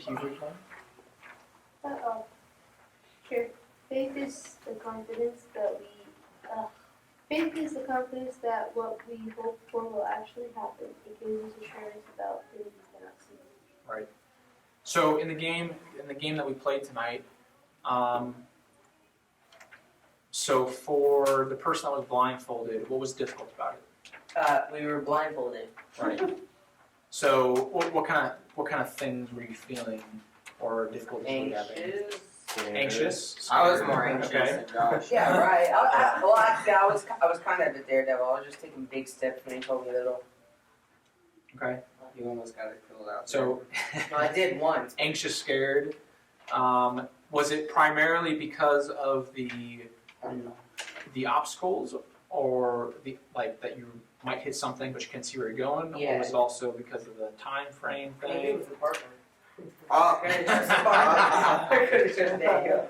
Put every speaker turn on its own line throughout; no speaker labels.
Hebrews 1?
Sure. Faith is the confidence that what we hope for will actually happen. It gives us assurance about things we cannot see.
Right. So in the game that we played tonight, so for the person that was blindfolded, what was difficult about it?
We were blindfolded.
Right. So what kind of things were you feeling or difficulties were you having? Anxious.
I was more anxious
Okay.
than Josh. Yeah, right. I was kind of the daredevil. I was just taking big steps when he told me little.
Okay.
You almost got it filled out.
So
No, I did once.
anxious, scared. Was it primarily because of the obstacles, or that you might hit something but you can't see where you're going, or
Yeah.
was it also because of the time frame
Maybe it
thing?
was the partner. Oh, I could have just Daniel.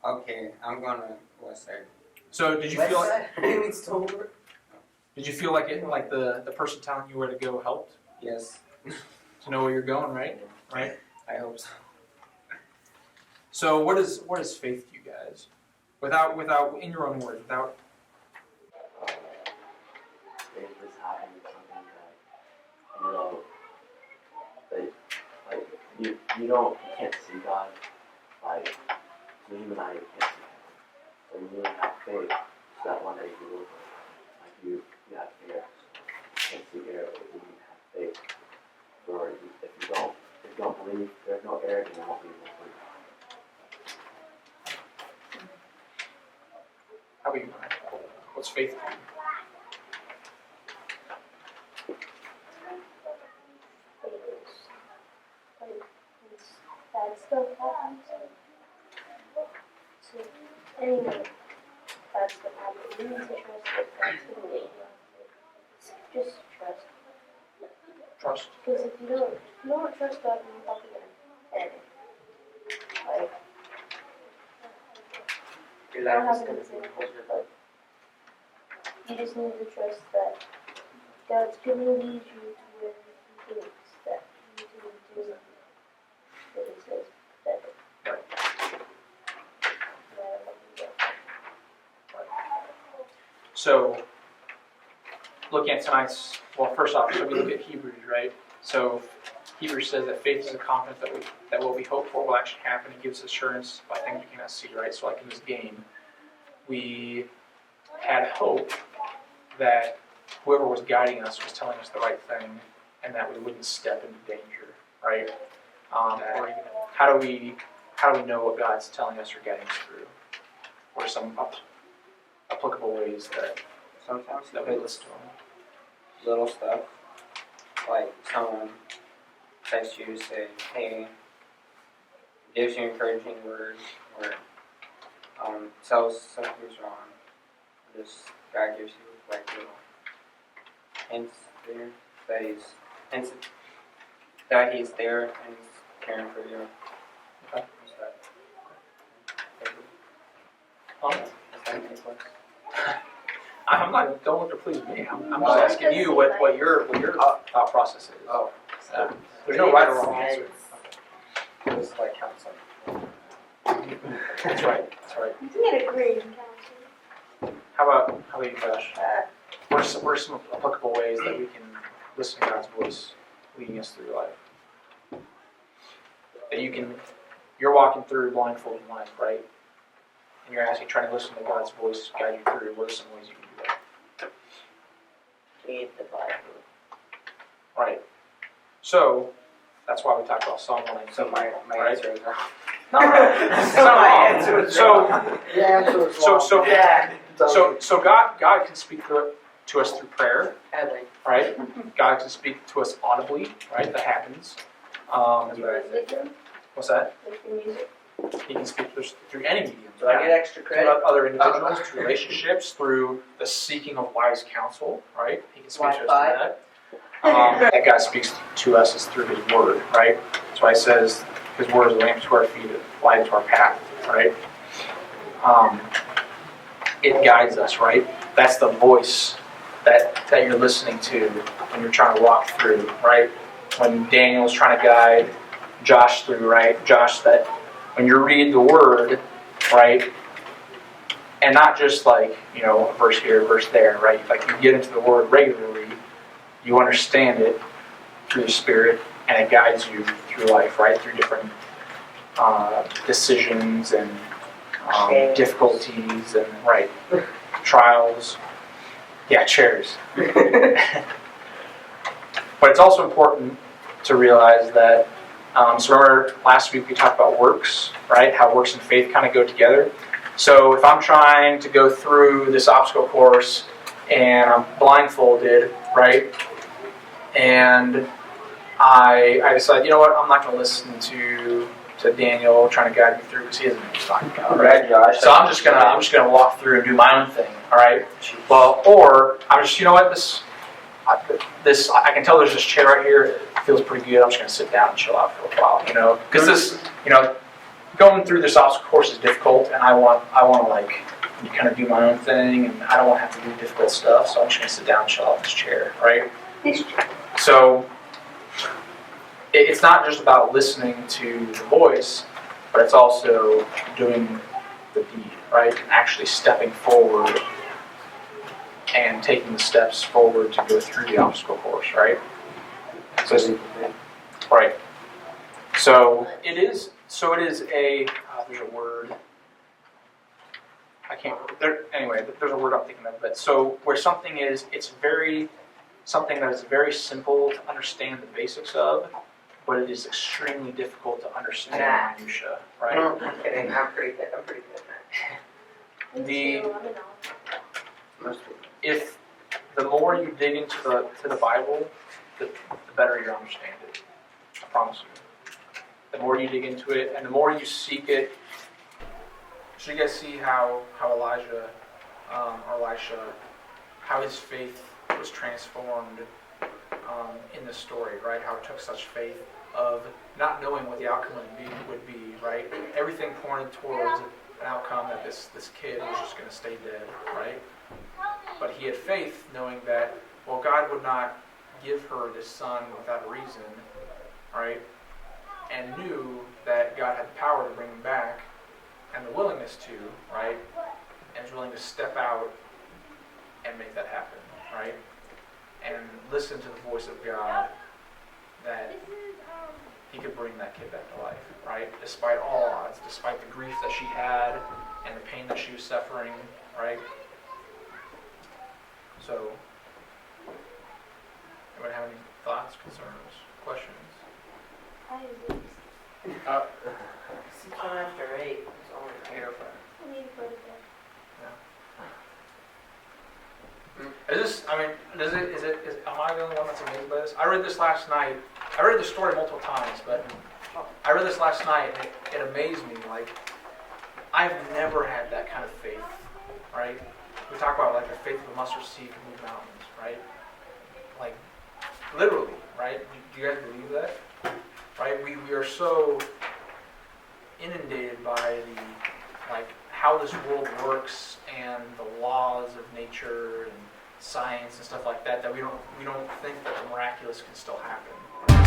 Okay, I'm gonna West Side.
So did you
West
feel
side? Maybe it's Stolberg.
like the person telling you where to go helped
Yes,
to know where you're going, right?
I hope so.
So what is faith to you guys? Without in your own words, without.
Faith is having something that you can't see God, like the human eye, you can't see Him. So you really have faith, so that one day you will. Like you have air, so you can't see air, but you have faith. Or if you don't believe, there's no air, then you won't be able to breathe.
How about you, Brian? What's faith to you?
Bad stuff happens. So anyway, bad stuff happens. You need to trust that God's gonna lead you. Just trust.
Trust.
Because if you don't trust God, then you're probably gonna end. Like,
Your
I don't
life is
have an
gonna be
example, but you just need to trust that God's gonna lead you to where He thinks that you need to do what He says better.
So, looking at tonight's, well, first off, so we look at Hebrews, right? So, Hebrews says that faith is a confidence that what we hope for will actually happen. It gives assurance by things we cannot see, right? So, like in this game, we had hope that whoever was guiding us was telling us the right thing, and that we wouldn't step into danger, right? How do we know what God's telling us or guiding us through? What are some applicable ways that
Sometimes
we listen to Him?
little stuff, like someone texts you, say, hey, gives you encouraging words, or tells something's wrong. Just God gives you like little hints there that He's there and He's caring for you.
Okay.
Does that make sense?
I'm not. Don't look to please me. I'm just asking you what your thought process is.
Oh,
There's no right or wrong answer.
Just like counseling.
That's right.
You can get a grade in counseling.
How about you, Josh? What are some applicable ways that we can listen to God's voice leading us through life? That you're walking through blindfolded life, right? And you're actually trying to listen to God's voice guide you through. What are some ways you can do that?
Read the Bible.
Right. So that's why we talk about Psalm 119.
So my
Right.
answer is wrong.
No,
My answer is wrong.
So God can speak to us through prayer,
Headley.
right? God can speak to us audibly, right? That happens. What's that?
Like your music.
He can speak to us through any medium.
Do I get extra
Through
credit?
other individuals, through relationships, through the seeking of wise counsel, right? He can speak to us through that. That God speaks to us is through His Word, right? That's why He says His Word is a lamp to our feet, a light to our path, right? It guides us, right? That's the voice that you're listening to when you're trying to walk through, right? When Daniel's trying to guide Josh through, right? Josh, that when you read the word, right, and not just like, a verse here, a verse there, right? Like you get into the word regularly, you understand it through the Spirit, and it guides you through life, right? Through different decisions and difficulties and, right, trials. Yeah, chairs. But it's also important to realize that, so remember last week we talked about works, right? How works and faith kind of go together. So if I'm trying to go through this obstacle course and I'm blindfolded, right? And I decide, you know what, I'm not going to listen to Daniel trying to guide me through because he doesn't know what he's talking about, right?
Josh.
So I'm just gonna walk through and do my own thing, all right? Well, or I'm just, you know what, I can tell there's this chair right here. It feels pretty good. I'm just gonna sit down and chill out for a while, because this, going through this obstacle course is difficult, and I want to like kind of do my own thing, and I don't want to have to do difficult stuff. So I'm just gonna sit down and chill out in this chair, right?
This chair.
So it's not just about listening to the voice, but it's also doing the deed, right? And actually stepping forward and taking the steps forward to go through the obstacle course, right? So, right. So it is a, there's a word. I can't, anyway, there's a word I'm thinking of, but so where something is, something that is very simple to understand the basics of, but it is extremely difficult to understand the minutia, right?
No, I'm kidding. I'm pretty good at that.
Me too, I'm an
Most people.
If the more you dig into the Bible, the better you understand it. I promise you. The more you dig into it, and the more you seek it. So you guys see how Elijah, or Elisha, how his faith was transformed in this story, right? How it took such faith of not knowing what the outcome would be, right? Everything pointed towards an outcome that this kid was just going to stay dead, right? But he had faith knowing that, well, God would not give her this son without a reason, right? And knew that God had the power to bring him back and the willingness to, right? And was willing to step out and make that happen, right? And listen to the voice of God that he could bring that kid back to life, right? Despite all odds, despite the grief that she had and the pain that she was suffering, right? So, anyone have any thoughts, concerns, questions?
I agree.
It's on after 8. It's only
Air
I need to go to bed.
Am I the only one that's amazed by this? I read this last night. I read the story multiple times, but I read this last night and it amazed me. Like, I've never had that kind of faith, right? We talk about like the faith of a mustard seed can move mountains, right? Like, literally, right? Do you guys believe that? Right? We are so inundated by how this world works and the laws of nature and science and stuff like that we don't think that the miraculous can still happen.